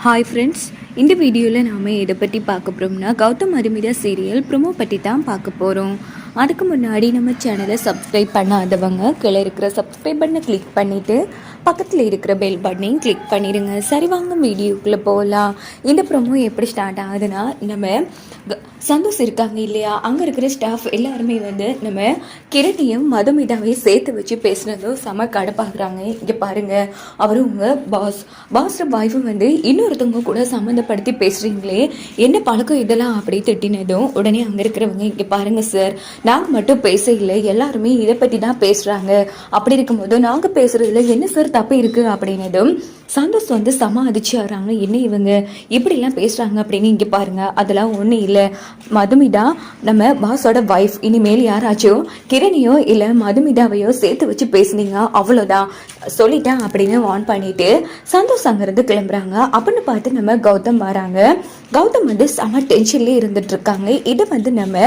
Hi friends, இந்த வீடியோவில் நாம் எதை பற்றி பார்க்க போகிறோம்னா கௌதம் மதுமிதா சீரியல் ப்ரோமோ பற்றி தான் பார்க்க போகிறோம். அதுக்கு முன்னாடி நம்ம சேனலை சப்ஸ்கிரைப் பண்ணாதவங்க கீழே இருக்கிற சப்ஸ்கிரைப் பட்டனை கிளிக் பண்ணிவிட்டு பக்கத்தில் இருக்கிற பெல் பட்டனையும் கிளிக் பண்ணிடுங்க. சரி, வாங்க வீடியோக்குள்ளே போகலாம். இந்த ப்ரோமோ எப்படி ஸ்டார்ட் ஆகுதுன்னா, நம்ம சந்தோஷ் இருக்காங்க இல்லையா, அங்கே இருக்கிற ஸ்டாஃப் எல்லாருமே நம்ம கிரணியும் மதுமிதாவையும் சேர்த்து வச்சு பேசுனதும் செம கடுப்பாகிறாங்க. இங்கே பாருங்கள், அவரும் உங்கள் பாஸ்ட வாய்ஃபும் இன்னொருத்தவங்க கூட சம்மந்தப்படுத்தி பேசுகிறீங்களே, என்ன பழக்கம் இதெல்லாம் அப்படி திட்டினதும் உடனே அங்கே இருக்கிறவங்க, இங்கே பாருங்கள் சார், நாங்கள் மட்டும் பேச இல்லை, எல்லாருமே இதை பற்றி தான் பேசுகிறாங்க. அப்படி இருக்கும்போது நாங்கள் பேசுகிறதுல என்ன சார் தப்பு இருக்குது அப்படின்னதும் சந்தோஷ் செம அதிர்ச்சியாகிறாங்க. என்ன இவங்க இப்படிலாம் பேசுகிறாங்க அப்படின்னு. இங்கே பாருங்கள், அதெல்லாம் ஒன்றும் இல்லை, மதுமிதா நம்ம பாஸோட வைஃப். இனிமேல் யாராச்சும் கிரணியோ இல்லை மதுமிதாவையோ சேர்த்து வச்சு பேசுனீங்க அவ்வளோதான் சொல்லிட்டேன் அப்படின்னு வார்ன் பண்ணிட்டு சந்தோஷ் அங்கிருந்து கிளம்புறாங்க. அப்படின்னு பார்த்து நம்ம கௌதம் வராங்க. கௌதம் செம டென்ஷன்லேயே இருந்துட்டு இருக்காங்க. இதை நம்ம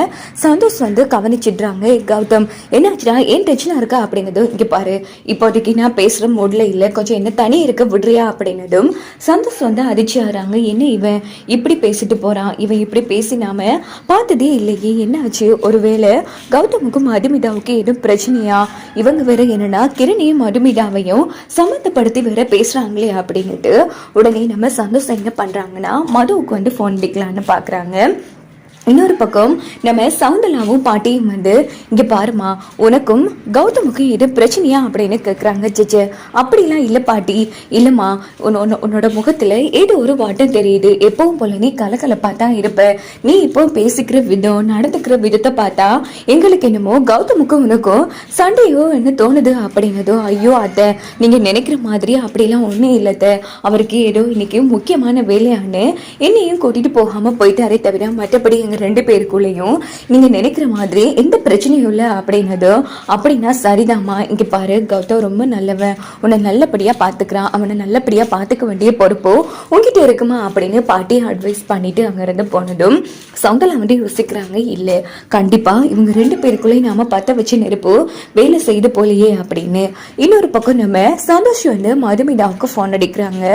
சந்தோஷ் கவனிச்சிடுறாங்க. கௌதம், என்னாச்சுடா, ஏன் டென்ஷனாக இருக்கா அப்படிங்கிறதும், இங்கே பாரு, இப்போதைக்கு நான் பேசுகிற மூடில் இல்லை, கொஞ்சம் என்ன தனி இருக்க விடுறியா அப்படின்னதும் சந்தோஷ் அதிர்ச்சி ஆகிறாங்க. என்ன இவன் இப்படி பேசிட்டு போகிறான், இவன் இப்படி பேசினாம பார்த்ததே இல்லையே, என்ன ஆச்சு, ஒருவேளை கௌதமுக்கும் மதுமிதாவுக்கு எதுவும் பிரச்சனையா, இவங்க வேற என்னன்னா கிரணியும் மதுமிதாவையும் சம்மந்தப்படுத்தி வேற பேசுறாங்களே அப்படின்னுட்டு உடனே நம்ம சந்தோஷம் என்ன பண்றாங்கன்னா மதுவுக்கு ஃபோன் அடிக்கலான்னு பாக்குறாங்க. இன்னொரு பக்கம் நம்ம சவுந்தலாவும் பாட்டியும் இங்கே பாருமா, உனக்கும் கௌதமுக்கும் எது பிரச்சனையா அப்படின்னு கேட்குறாங்க. ஜெஜ, அப்படிலாம் இல்லை பாட்டி, இல்லைம்மா, உன்னோட முகத்தில் ஏதோ ஒரு வாட்டம் தெரியுது, எப்பவும் போல நீ கலகலப்பாக தான் இருப்ப, நீ இப்போ பேசிக்கிற விதம் நடந்துக்கிற விதத்தை பார்த்தா எங்களுக்கு என்னமோ கௌதமுக்கும் உனக்கும் சண்டையோ என்ன தோணுது அப்படின்னதோ. ஐயோ அத்தை, நீங்கள் நினைக்கிற மாதிரி அப்படிலாம் ஒன்றும் இல்லைத்த, அவருக்கு ஏதோ இன்னைக்கு முக்கியமான வேலையான்னு என்னையும் கூட்டிகிட்டு போகாமல் போயிட்டாரே தவிர மற்றபடி ரெண்டு பேருக்குள்ளேயும் நீங்க நினைக்கிற மாதிரி எந்த பிரச்சனையும் இல்லை அப்படின்னது. அப்படின்னா சரிதாம்மா, இங்க பாரு, கௌதம் ரொம்ப நல்லவன், உன்னை நல்லபடியா பாத்துக்கிறான், அவனை நல்லபடியா பாத்துக்க வேண்டிய பொறுப்போ உங்ககிட்ட இருக்குமா அப்படின்னு பாட்டி அட்வைஸ் பண்ணிட்டு அங்க இருந்து போனதும் சவுந்தலா யோசிக்கிறாங்க. இல்ல, கண்டிப்பா இவங்க ரெண்டு பேருக்குள்ளேயும் நாம பத்த வச்சு நெருப்பு வேலை செய்து போலையே அப்படின்னு. இன்னொரு பக்கம் நம்ம சந்தோஷ் மதுமிதாவுக்கு போன் அடிக்கிறாங்க.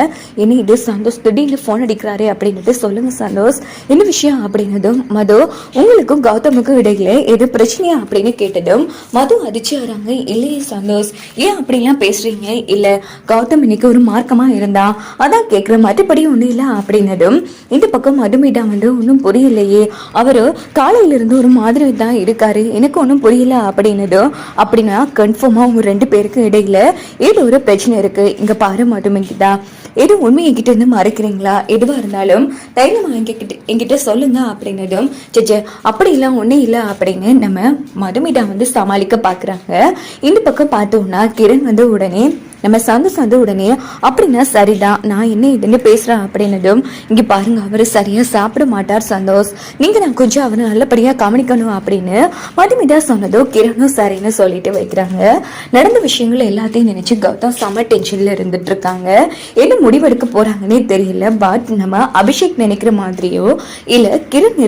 என்ன இது சந்தோஷ் திடீர்னு போன் அடிக்கிறாரு அப்படின்னுட்டு, சொல்லுங்க சந்தோஷ், என்ன விஷயம் அப்படின்னதும், மது, உங்களுக்கும் கௌதமுக்கும் இடையில எது பிரச்சனையா அப்படின்னு கேட்டதும் மது அதிர்ச்சி ஆறாங்க. இல்லையே சந்தோஷ், ஏன் அப்படிலாம் பேசுறீங்க, இல்ல கௌதம் இன்னைக்கு ஒரு மார்க்கமா இருந்தா அதான் கேட்கிற, மற்றபடி ஒண்ணும் இல்ல அப்படின்னதும் இந்த பக்கம் மதுமிதா ஒன்னும் புரியலையே, அவரு காலையில இருந்து ஒரு மாதிரி தான் இருக்காரு, எனக்கு ஒன்னும் புரியல அப்படின்னதும், அப்படின்னா கன்ஃபார்மா உங்க ரெண்டு பேருக்கு இடையில ஏதோ ஒரு பிரச்சனை இருக்கு. இங்க பாரு மதுமிதா, எது உண்மை என்கிட்ட இருந்து மறைக்கிறீங்களா, எதுவா இருந்தாலும் தைரியமா என்கிட்ட சொல்லுங்க அப்படின்னதும், ஜெஜ அப்படிலாம் ஒன்றும் இல்லை அப்படின்னு நம்ம மதுமிதா சமாளிக்க பார்க்குறாங்க. இந்த பக்கம் பார்த்தோம்னா கிரண் உடனே நம்ம சந்தோஷ் உடனே, அப்படின்னா சரிதான், நான் என்ன இதுன்னு பேசுறேன் அப்படின்னதும், இங்க பாருங்க, அவரு சரியா சாப்பிட மாட்டார் சந்தோஷ், நீங்க நான் கொஞ்சம் அவரை நல்லபடியா கவனிக்கணும் அப்படின்னு மதுமிதா சொன்னதோ கிரணும் சரின்னு சொல்லிட்டு வைக்கிறாங்க. நடந்த விஷயங்கள் எல்லாத்தையும் நினைச்சு கௌதம் செம டென்ஷன்ல இருந்துட்டு இருக்காங்க. என்ன முடிவெடுக்க போறாங்கன்னே தெரியல. பட் நம்ம அபிஷேக் நினைக்கிற மாதிரியோ இல்ல கிரண்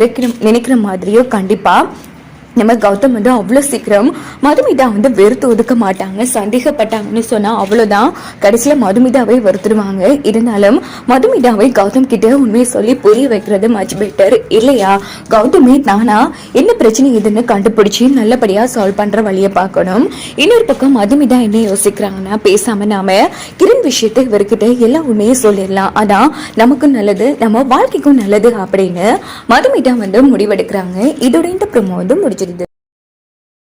நினைக்கிற மாதிரியோ கண்டிப்பா நம்ம கௌதம் அவ்வளோ சீக்கிரம் மதுமிதா வெறுத்து ஒதுக்க மாட்டாங்க. சந்தேகப்பட்டாங்கன்னு சொன்னா அவ்வளோதான், கடைசியில் மதுமிதாவை வெறுத்துடுவாங்க. இருந்தாலும் மதுமிதாவை கௌதம் கிட்ட உண்மையை சொல்லி புரிய வைக்கிறது மச் பெட்டர் இல்லையா. கௌதமே தானா என்ன பிரச்சனை இதுன்னு கண்டுபிடிச்சி நல்லபடியா சால்வ் பண்ற வழியை பார்க்கணும். இன்னொரு பக்கம் மதுமிதா என்ன யோசிக்கிறாங்கன்னா, பேசாம நாம கிரண் விஷயத்தை இவர்கிட்ட எல்லா உண்மையும் சொல்லிடலாம், அதான் நமக்கும் நல்லது, நம்ம வாழ்க்கைக்கும் நல்லது அப்படின்னு மதுமிதா முடிவெடுக்கிறாங்க. இதோட இந்த ப்ரோமோ முடிச்சிருது.